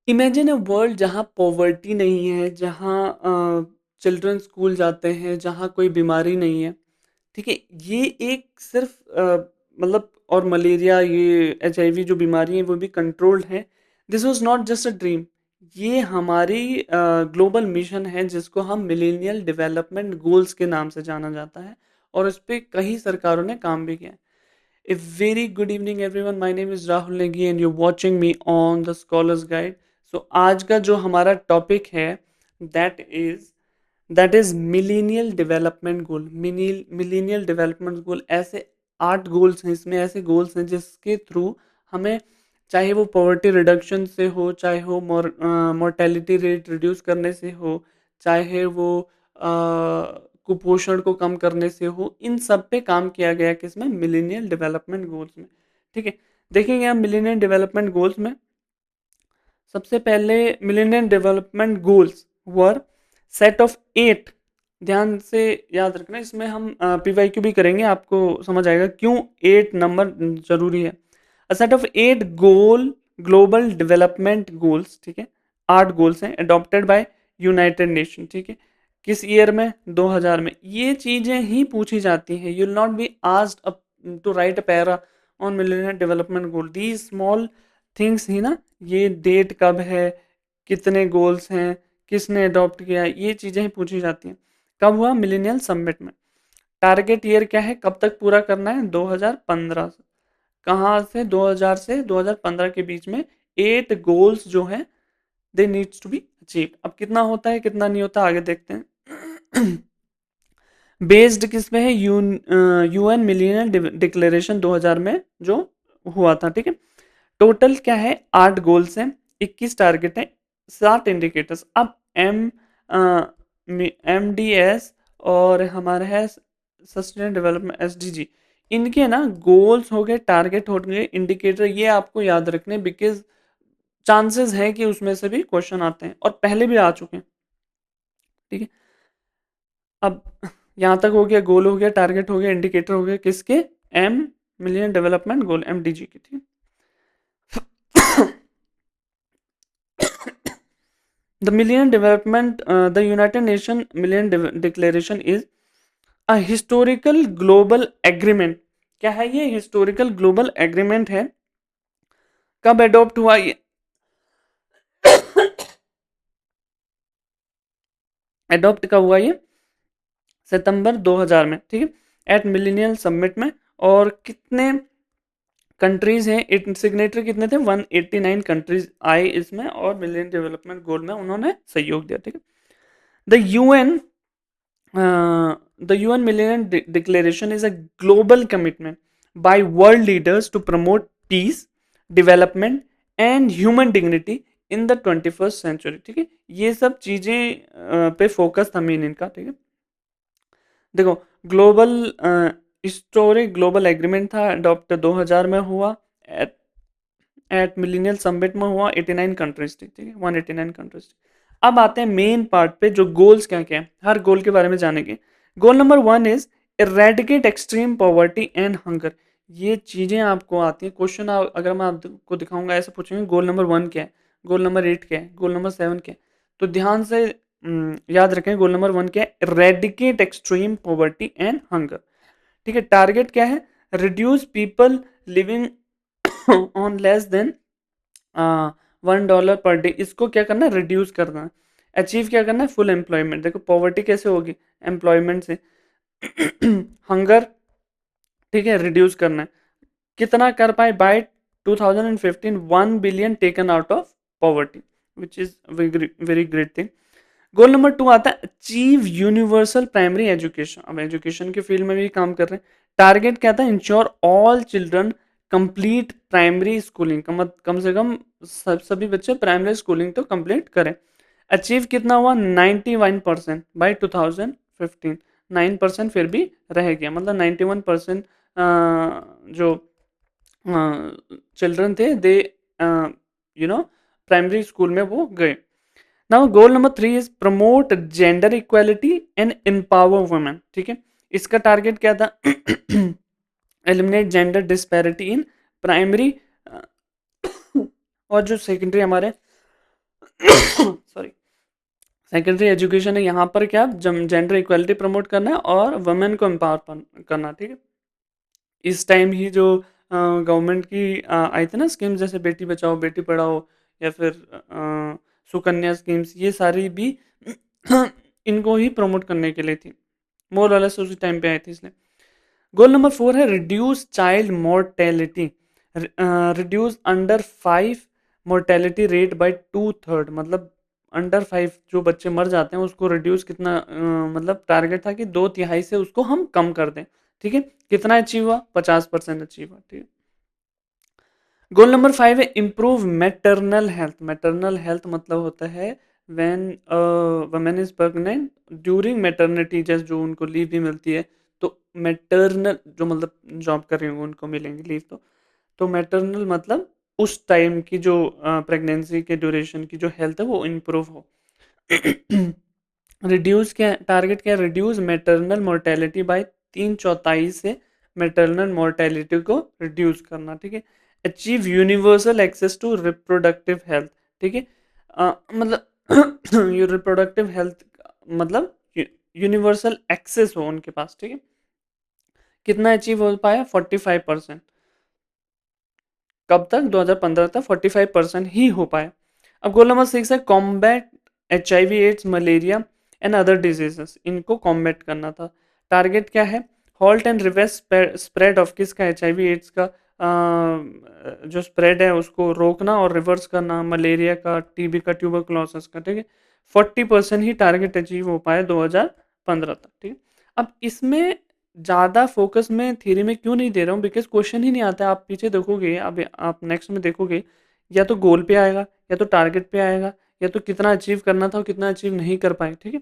Imagine a world जहाँ poverty नहीं है, जहाँ चिल्ड्रन स्कूल जाते हैं, जहाँ कोई बीमारी नहीं है, ठीक है? ये एक सिर्फ़ मतलब और मलेरिया ये एचआईवी जो बीमारी है वो भी कंट्रोल्ड है। This was not just a dream, ये हमारी ग्लोबल मिशन है जिसको हम मिलेनियल डेवलपमेंट गोल्स के नाम से जाना जाता है और इस पे कई सरकारों ने काम भी किया है। A very good evening everyone. My name is Rahul Negi and you're watching me on the Scholars Guide. So आज का जो हमारा टॉपिक है that is that is millennial development goal. Millennial development goal ऐसे 8 गोल्स हैं, इसमें ऐसे goals हैं जिसके थ्रू हमें, चाहे वो पॉवर्टी रिडक्शन से हो, चाहे वो मोर्टेलिटी रेट रिड्यूस करने से हो, चाहे वो कुपोषण को कम करने से हो, इन सब पे काम किया गया है किसमें, मिलीनियल डेवलपमेंट गोल्स में। ठीक है, देखेंगे हम मिलीनियल डेवलपमेंट गोल्स में। सबसे पहले millennium development goals were set of 8। ध्यान से याद रखना, इसमें हम पीवाईक्यू भी करेंगे, आपको समझ आएगा क्यों 8 नंबर जरूरी है। A set of 8 goal global development goals, ठीक है, 8 गोल्स हैं अडॉप्टेड बाय यूनाइटेड नेशन। ठीक है, किस ईयर में, 2000 में। ये चीजें ही पूछी जाती हैं। You will not be asked to write a para on millennium development goal. The small things ही ना, ये डेट कब है, कितने गोल्स हैं, किसने अडॉप्ट किया, ये चीज़ें ही पूछी जाती हैं। कब हुआ, मिलेनियल समिट में। टारगेट ईयर क्या है, कब तक पूरा करना है, 2015 से। कहाँ से, 2000 से 2015 के बीच में 8 गोल्स जो हैं they needs to be achieve. अब कितना होता है कितना नहीं होता आगे देखते हैं। बेस्ड किस पे है, यूएन मिलेनियल डिक्लेरेशन 2000 में जो हुआ था। ठीक है, टोटल क्या है, 8 गोल्स हैं, 21 टारगेट हैं, 7 इंडिकेटर्स। अब एम डी एस और हमारा है सस्टेनेबल डेवलपमेंट एसडीजी, इनके ना गोल्स हो गए, टारगेट हो गए, इंडिकेटर, ये आपको याद रखने, बिकॉज चांसेस है कि उसमें से भी क्वेश्चन आते हैं और पहले भी आ चुके हैं। ठीक है, अब यहाँ तक हो गया, गोल हो गया, टारगेट हो गया, इंडिकेटर हो गया, किसके, millennium development goal, MDG के। ठीक है, the Millennium Development, the United Nations Millennium Declaration is a historical global agreement। क्या है ये, हिस्टोरिकल ग्लोबल एग्रीमेंट है। कब एडॉप्ट हुआ ये, एडॉप्ट कब हुआ ये, सितंबर 2000 में। ठीक है, एट मिलेनियल समिट में। और कितने कंट्रीज हैं, सिग्नेटरी कितने थे, 189 कंट्रीज आए इसमें और मिलियन डेवलपमेंट गोल में उन्होंने सहयोग दिया। ठीक है, the UN the UN Millennium Declaration is a global commitment by world leaders to promote peace, development and human dignity in the 21st century। ठीक है, ये सब चीज़ें पे फोकस था मेन इनका। ठीक है, देखो, ग्लोबल हिस्टोरिक ग्लोबल एग्रीमेंट था, अडॉप्ट 2000 में हुआ, एट एट मिलीनियल समिट में हुआ, 89 कंट्रीज थी। ठीक है, 189 कंट्रीज। अब आते हैं मेन पार्ट पे, जो गोल्स क्या क्या है, हर गोल के बारे में जानेंगे। Goal number 1 is eradicate extreme poverty and hunger. ये चीजें आपको आती हैं, क्वेश्चन अगर मैं आपको दिखाऊंगा ऐसे पूछेंगे, गोल नंबर 1 क्या है, गोल नंबर 8 क्या है, गोल नंबर 7 क्या है। तो ध्यान से याद रखें, गोल नंबर 1 क्या है, eradicate extreme poverty and hunger. ठीक है, टारगेट क्या है, reduce people living on less than $1 per day. इसको क्या करना है, रिड्यूस करना है। अचीव क्या करना है, फुल एम्प्लॉयमेंट। देखो पॉवर्टी कैसे होगी, एम्प्लॉयमेंट से। हंगर, ठीक है, रिड्यूस करना है। कितना कर पाए, by 2015 1 billion taken out of poverty, which is very great thing. Goal number 2 आता है अचीव यूनिवर्सल प्राइमरी एजुकेशन। अब एजुकेशन के फील्ड में भी काम कर रहे हैं। टारगेट क्या था, ensure all children complete primary schooling. कम से कम सभी बच्चे प्राइमरी स्कूलिंग तो कंप्लीट करें। अचीव कितना हुआ, 91% बाई 2015। 9% फिर भी रह गया, मतलब 91% जो चिल्ड्रन थे दे प्राइमरी स्कूल में वो गए। Now goal number 3 is promote gender equality and empower women. ठीक है, इसका टारगेट क्या था, eliminate gender disparity in primary और जो सेकेंडरी हमारे सॉरी, सेकेंडरी एजुकेशन है, यहाँ पर क्या जेंडर इक्वालिटी प्रमोट करना है और वुमेन को एम्पावर करना, ठीक है। इस टाइम ही जो गवर्नमेंट की आई थी ना स्कीम, जैसे बेटी बचाओ बेटी पढ़ाओ या फिर सुकन्या स्कीम्स, ये सारी भी इनको ही प्रमोट करने के लिए थी, मोर और लेस उसी टाइम पे आई थी इसलिए। गोल नंबर 4 है reduce child mortality, reduce under 5 mortality rate by 2/3, मतलब अंडर 5 जो बच्चे मर जाते हैं उसको रिड्यूस कितना, मतलब टारगेट था कि 2/3 से उसको हम कम कर दें, ठीक है। कितना अचीव हुआ? 50% अचीव हुआ, ठीक है। गोल नंबर 5 है improve maternal health. Maternal health मतलब होता है when women is pregnant, during maternity, जैसे जो उनको लीव भी मिलती है, तो मैटरनल जो मतलब जॉब कर रही होंगी उनको मिलेंगी लीव, तो मैटरनल मतलब उस टाइम की जो प्रेगनेंसी के ड्यूरेशन की जो हेल्थ है वो इम्प्रूव हो। रिड्यूस क्या टारगेट, क्या रिड्यूस मैटरनल मोर्टेलिटी बाय 3/4 से मैटरनल मोर्टेलिटी को रिड्यूस करना, ठीक है। Achieve universal access to reproductive health, ठीक है। मतलब ये रिप्रोडक्टिव हेल्थ मतलब यूनिवर्सल एक्सेस हो उनके पास, ठीक है। कितना अचीव हो पाया? 45%। कब तक? 2015 तक 45% ही हो पाया। अब गोल नंबर 6 है combat HIV AIDS malaria and other diseases, इनको कॉम्बैट करना था। टारगेट क्या है? Halt and reverse spread of किसका? HIV एड्स का जो स्प्रेड है उसको रोकना और रिवर्स करना, मलेरिया का, TB का, ट्यूबरकुलोसिस का, ठीक है। 40% ही टारगेट अचीव हो पाया 2015 तक, ठीक है। अब इसमें ज़्यादा फोकस मैं थ्योरी में क्यों नहीं दे रहा हूँ, बिकॉज़ क्वेश्चन ही नहीं आता है। आप पीछे देखोगे, अब आप नेक्स्ट में देखोगे, या तो गोल पे आएगा, या तो टारगेट पे आएगा, या तो कितना अचीव करना था और कितना अचीव नहीं कर पाए, ठीक है।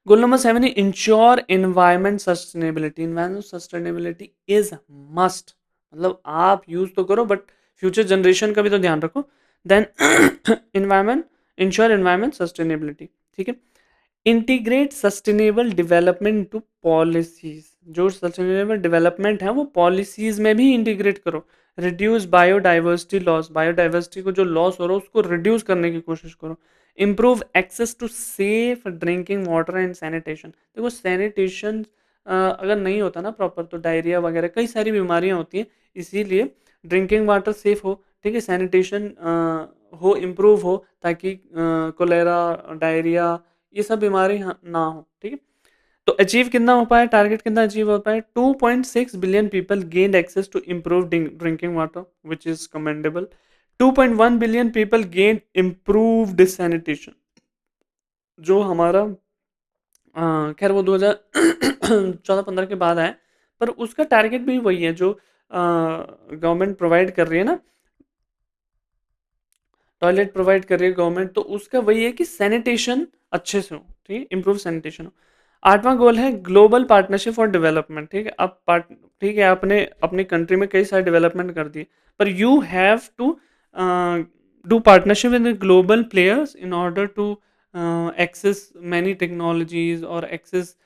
गोल नंबर 7 है ensure environment sustainability. Environment sustainability is must, मतलब आप यूज तो करो बट फ्यूचर जनरेशन का भी तो ध्यान रखो। Then environment, ensure environment sustainability, ठीक है। Integrate sustainable development to policies, जो सस्टेनेबल डेवलपमेंट है वो पॉलिसीज में भी इंटीग्रेट करो। रिड्यूस बायोडाइवर्सिटी लॉस, बायोडाइवर्सिटी को जो लॉस हो रहा है उसको रिड्यूस करने की कोशिश करो। Improve access to safe drinking water and sanitation. देखो सैनिटेशन अगर नहीं होता ना प्रॉपर, तो डायरिया वगैरह कई सारी बीमारियां होती हैं, इसीलिए ड्रिंकिंग वाटर सेफ हो, ठीक है, सैनिटेशन हो, इम्प्रूव हो, ताकि कोलेरा, डायरिया, ये सब बीमारी ना हो, ठीक है। तो अचीव कितना हो पाया? टारगेट कितना अचीव हो पाया? 2.6 billion people gained access to improve drinking water which is commendable. 2.1 billion people gain improved sanitation, जो हमारा खैर वो 2014-15 के बाद आया, पर उसका टारगेट भी वही है जो गवर्नमेंट प्रोवाइड कर रही है ना, टॉयलेट प्रोवाइड कर रही है गवर्नमेंट, तो उसका वही है कि सैनिटेशन अच्छे से हो, ठीक है, इम्प्रूव सैनिटेशन हो। 8वां गोल है ग्लोबल पार्टनरशिप फॉर डेवलपमेंट, ठीक है। अब ठीक है, आपने अपनी कंट्री में कई सारे डेवलपमेंट कर दिए, पर you have to do partnership with global players in order to access many technologies और एक्सेस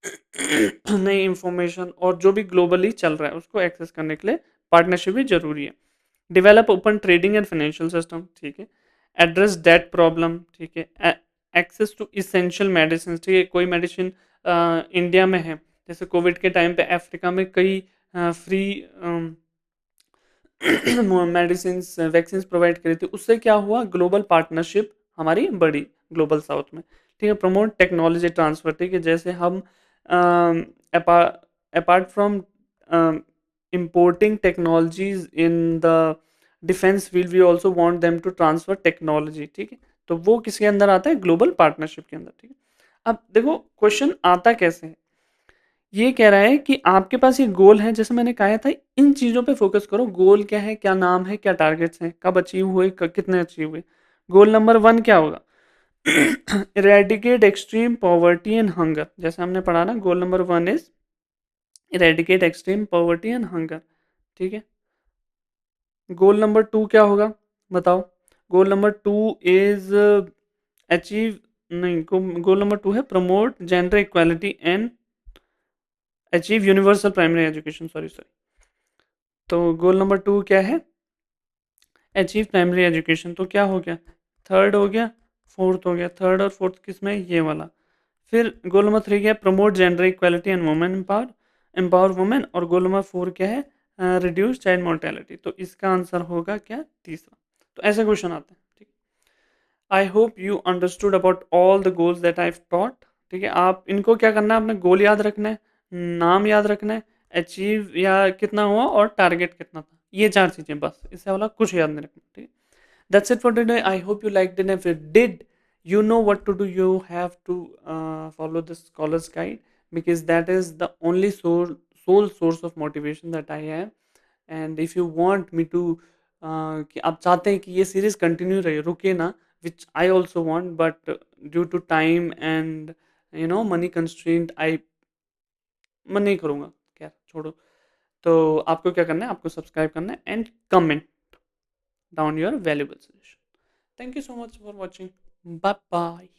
नई इंफॉर्मेशन, और जो भी ग्लोबली चल रहा है उसको एक्सेस करने के लिए पार्टनरशिप भी जरूरी है। Develop open trading and financial system, ठीक है। एड्रेस डेट प्रॉब्लम, ठीक है। एक्सेस टू इसेंशियल मेडिसिन, ठीक है, कोई मेडिसिन इंडिया में है, जैसे कोविड के टाइम पे अफ्रीका में कई फ्री मेडिसिन वैक्सीन प्रोवाइड करी थी, उससे क्या हुआ, ग्लोबल पार्टनरशिप हमारी बढ़ी ग्लोबल साउथ में, ठीक है। प्रमोट टेक्नोलॉजी ट्रांसफर, ठीक है, जैसे हम apart from importing technologies in the defence field, we also want them to transfer technology, ठीक है। तो वो किसके अंदर आता है? ग्लोबल पार्टनरशिप के अंदर, ठीक है। अब देखो क्वेश्चन आता कैसे है, ये कह रहा है कि आपके पास ये गोल है, जैसे मैंने कहा था, इन चीज़ों पे फोकस करो। गोल क्या है, क्या नाम है, क्या टारगेट्स हैं, कब अचीव हुए, कितने अचीव हुए। गोल नंबर 1 क्या होगा? Eradicate extreme poverty and hunger, जैसे हमने पढ़ा ना, goal number 1 is eradicate extreme poverty and hunger, ठीक है। गोल नंबर 2 क्या होगा, बताओ? गोल नंबर 2 इज अचीव, नहीं, गोल नंबर 2 है promote gender equality and achieve universal primary education, sorry sorry. तो गोल नंबर 2 क्या है? अचीव प्राइमरी एजुकेशन, तो क्या हो गया? थर्ड हो गया, फोर्थ हो गया, थर्ड और फोर्थ किस में, ये वाला। फिर गोल नंबर 3 क्या है, promote gender equality and women empower women. और गोल नंबर 4 क्या है, रिड्यूस चाइल्ड मोर्टेलिटी। तो इसका आंसर होगा क्या, तीसरा। तो ऐसे क्वेश्चन आते हैं, ठीक। I hope you understood about all the goals that I taught. ठीक है, आप इनको क्या करना है, अपने गोल याद रखना है, नाम याद रखना है, अचीव या कितना हुआ और टारगेट कितना था, ये चार चीज़ें बस, इससे वाला कुछ याद नहीं रखना, ठीक है। That's it for today. I hope you liked it. If you did, you know what to do. You have to follow the scholar's guide, because that is the only sole source of motivation that I have. And if you want me to कि आप चाहते हैं कि ये series continue रहे, रुके ना, which I also want, but due to time and money constraint I मैं नहीं करूँगा। खैर छोड़ो। तो आपको क्या करना है, आपको सब्सक्राइब करना है and comment down your valuable suggestion. Thank you so much for watching. Bye bye.